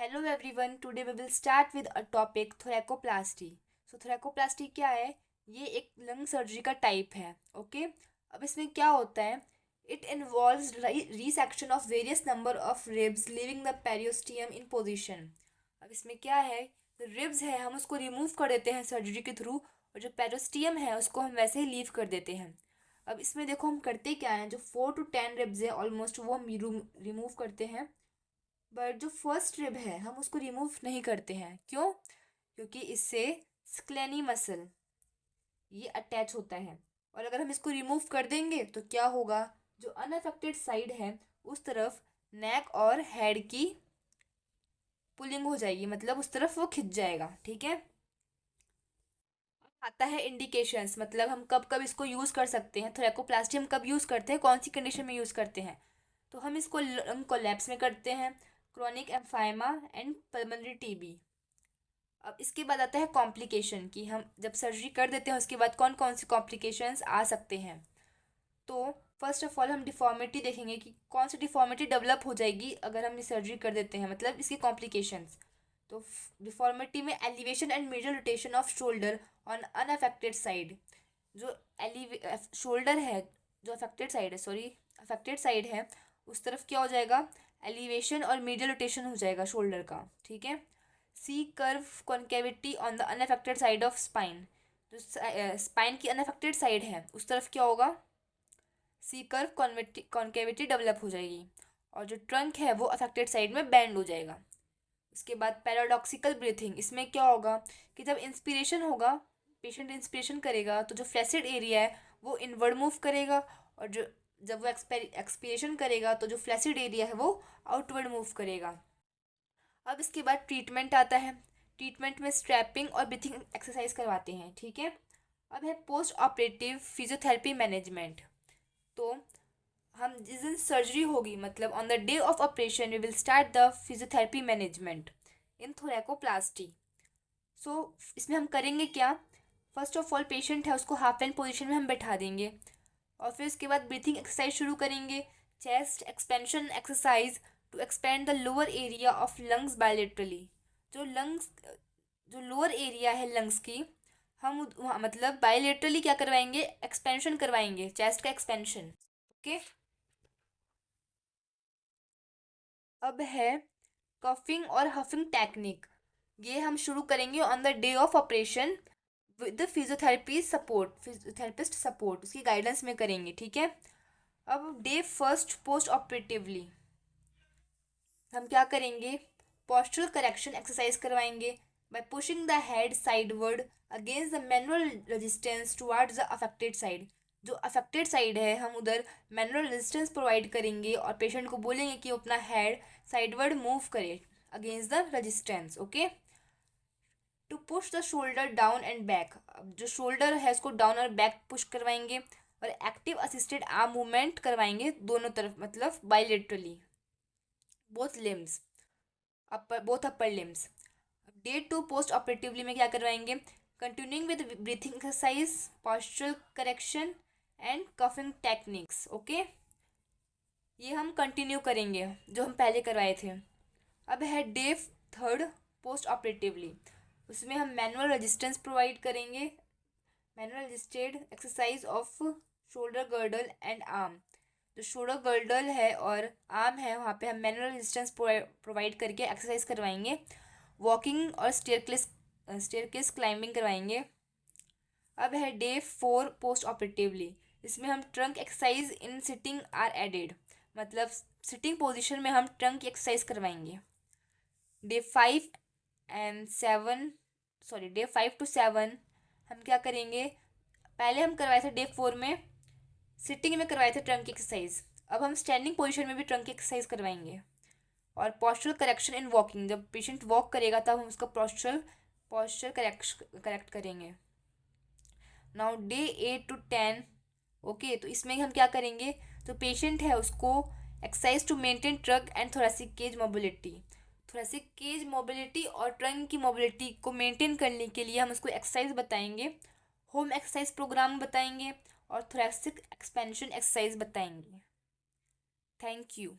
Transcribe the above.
Hello everyone, today we will start with a topic thoraकोप्लास्टी। thoraकोप्लास्टी क्या है? ये एक लंग सर्जरी का टाइप है। ओके, अब इसमें क्या होता है? It involves resection of various number of ribs leaving the periosteum in position. अब इसमें क्या है? रिब्स है, हम उसको रिमूव कर देते हैं सर्जरी के थ्रू, और जो पेरियोस्टियम है उसको हम वैसे ही लीव कर देते हैं। अब इसमें देखो हम करते क्या हैं, जो 4 to 10 रिब्स है ऑलमोस्ट वो हम रिमूव करते हैं। बट जो फर्स्ट रिब है हम उसको रिमूव नहीं करते हैं। क्यों? क्योंकि इससे स्क्लेनी मसल ये अटैच होता है, और अगर हम इसको रिमूव कर देंगे तो क्या होगा? जो अनअफेक्टेड साइड है उस तरफ नेक और हेड की पुलिंग हो जाएगी, मतलब उस तरफ वो खिंच जाएगा। ठीक है, आता है इंडिकेशंस, मतलब हम कब कब इसको यूज़ कर सकते हैं। थोरैकोप्लास्टी हम कब यूज़ करते हैं, कौन सी कंडीशन में यूज़ करते हैं? तो हम इसको लंग कोलैप्स में करते हैं, क्रोनिक एम्फाइमा एंड पल्मोनरी टीबी। अब इसके बाद आता है कॉम्प्लिकेशन, कि हम जब सर्जरी कर देते हैं उसके बाद कौन कौन सी कॉम्प्लिकेशंस आ सकते हैं। तो फर्स्ट ऑफ ऑल हम डिफॉर्मिटी देखेंगे कि कौन सी डिफॉर्मिटी डेवलप हो जाएगी अगर हम ये सर्जरी कर देते हैं, मतलब इसकी कॉम्प्लिकेशंस। तो डिफॉर्मिटी में elevation and major rotation of shoulder on unaffected side. जो शोल्डर है, जो अफेक्टेड साइड है, सॉरी अफेक्टेड साइड है, उस तरफ क्या हो जाएगा? एलिवेशन और मीडियल रोटेशन हो जाएगा शोल्डर का। ठीक है। C curve concavity on the unaffected side of spine. जो स्पाइन की अनअफेक्टेड साइड है उस तरफ क्या होगा? सी कर्व कॉन्केविटी डेवलप हो जाएगी, और जो ट्रंक है वो अफेक्टेड साइड में बेंड हो जाएगा। उसके बाद पैराडॉक्सिकल ब्रीथिंग, इसमें क्या होगा कि जब इंस्पिरेशन होगा, पेशेंट इंस्पिरेशन करेगा तो जो फ्लैसिड एरिया है वो इनवर्ड मूव करेगा, और जो जब वो एक्सपिरेशन करेगा तो जो फ्लैसिड एरिया है वो आउटवर्ड मूव करेगा। अब इसके बाद ट्रीटमेंट आता है। ट्रीटमेंट में स्ट्रैपिंग और ब्रीथिंग एक्सरसाइज करवाते हैं। ठीक है। अब है पोस्ट ऑपरेटिव फिजियोथेरेपी मैनेजमेंट। तो हम जिस दिन सर्जरी होगी, मतलब on the day of operation we will start the physiotherapy management in thoracoplasty. So इसमें हम करेंगे क्या? फर्स्ट ऑफ ऑल पेशेंट है उसको हाफ एंड पोजीशन में हम बैठा देंगे, और फिर उसके बाद ब्रीथिंग एक्सरसाइज शुरू करेंगे। Chest expansion exercise to expand the lower area of lungs bilaterally. जो लंग्स, जो लोअर एरिया है लंग्स की, हम मतलब बायलेटरली क्या करवाएंगे? एक्सपेंशन करवाएंगे, चेस्ट का एक्सपेंशन। ओके। अब है कफिंग और हफिंग टेक्निक। ये हम शुरू करेंगे on the day of operation with physiotherapy support, physiotherapist support उसकी गाइडेंस में करेंगे। ठीक है। अब डे फर्स्ट पोस्ट ऑपरेटिवली हम क्या करेंगे? पोस्चरल करेक्शन एक्सरसाइज करवाएंगे bye pushing the head sideward against the manual resistance towards the affected side. जो अफेक्टेड साइड है हम उधर मैनुअल रेजिस्टेंस प्रोवाइड करेंगे, और पेशेंट को बोलेंगे कि वो अपना हेड साइडवर्ड मूव करे against the resistance. Okay. To push the shoulder down and back, जो शोल्डर है उसको डाउन और बैक पुश करवाएंगे, और एक्टिव असिस्टेड आर्म मूवमेंट करवाएंगे दोनों तरफ, मतलब bilaterally both limbs, upper both upper limbs. Day two post operatively में क्या करवाएंगे? Continuing with breathing exercise, postural correction and coughing techniques. Okay, ये हम कंटिन्यू करेंगे जो हम पहले करवाए थे। अब है डे थर्ड पोस्ट ऑपरेटिवली, उसमें हम मैनुअल रेजिस्टेंस प्रोवाइड करेंगे, manual resisted exercise of shoulder girdle and arm. जो शोल्डर गर्डल है और आर्म है वहाँ पे हम मैनुअल रेजिस्टेंस प्रोवाइड करके एक्सरसाइज करवाएंगे। वॉकिंग और स्टेयरकेस क्लाइंबिंग करवाएंगे। अब है डे फोर पोस्ट ऑपरेटिवली, इसमें हम trunk exercise in sitting or aided, मतलब सिटिंग पोजीशन में हम ट्रंक की एक्सरसाइज करवाएंगे। डे 5 सॉरी डे 5 to 7 हम क्या करेंगे? पहले हम करवाए थे डे 4 में सिटिंग में करवाए थे ट्रंक की एक्सरसाइज, अब हम स्टैंडिंग पोजीशन में भी ट्रंक की एक्सरसाइज करवाएंगे। और पोस्चरल करेक्शन इन वॉकिंग, जब पेशेंट वॉक करेगा तब हम उसका पोस्चर करेक्ट करेंगे। नाउ डे 8 to 10, ओके, तो इसमें हम क्या करेंगे? जो पेशेंट है उसको exercise to maintain trunk and thoracic cage mobility, thoracic cage mobility और ट्रंक की मोबिलिटी को मेंटेन करने के लिए हम उसको एक्सरसाइज बताएंगे, होम एक्सरसाइज प्रोग्राम बताएंगे, और थोरेसिक एक्सपेंशन एक्सरसाइज बताएंगे। Thank you.